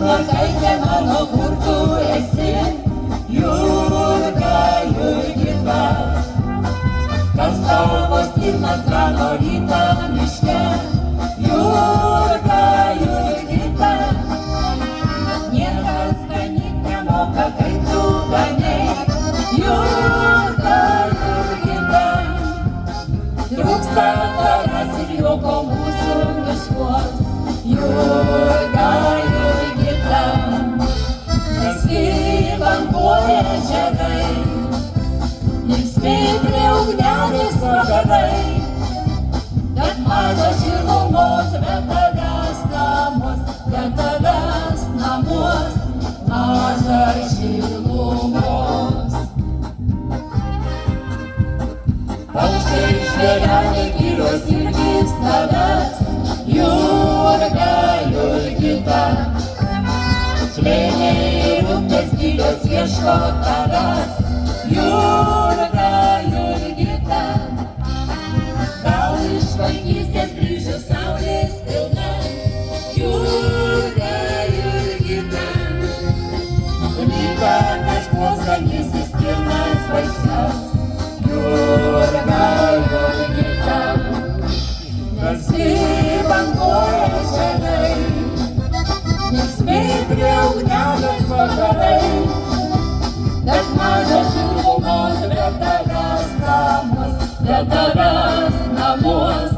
Mergaitė mano, kur tu esi, Jurga, Jurgita, kas tavo stirnas gano rytą miške, Jurga, Jurgita, niekas ganyt nemoka, kaip tu ganei, Jurga, Jurgita, trūksta tavęs ir juoko mūsų miškuos, Jurga, Jurgita, banguoja ežerai, linksmi prie ugnelės vakarai, bet mažas šilumos, bet tavęs namuos, bet tavęs namuos, mažas šilumos. Paukščiai žvėreliai girios ir gys tavęs, Jurga, Jurgita, slėniai upės gilios ieško tavęs, Jurga, Jurgita, gal iš vaikystės grįžo saulės pilna, Jurga, Jurgita, lyga kažkuo ganysis stirnas vaikščias, Jurga, Jurgita, garsiai banguoja ežerai, linksmi prie ugnelės vakarai, bet mažas šilumos, bet tavęs namuos, bet tavęs namuos,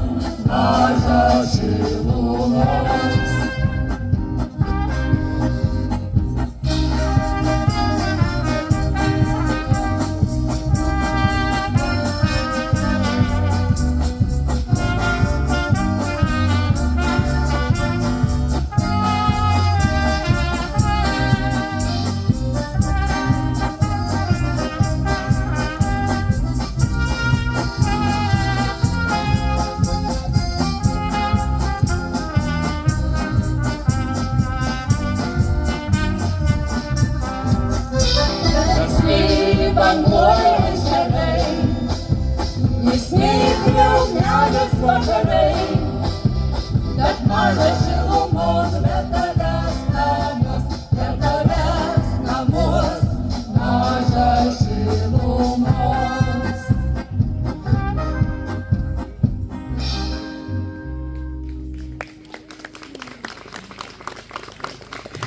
mažas šilumos. Banguoja ežerai, linksmi prie ugnelės vakarai,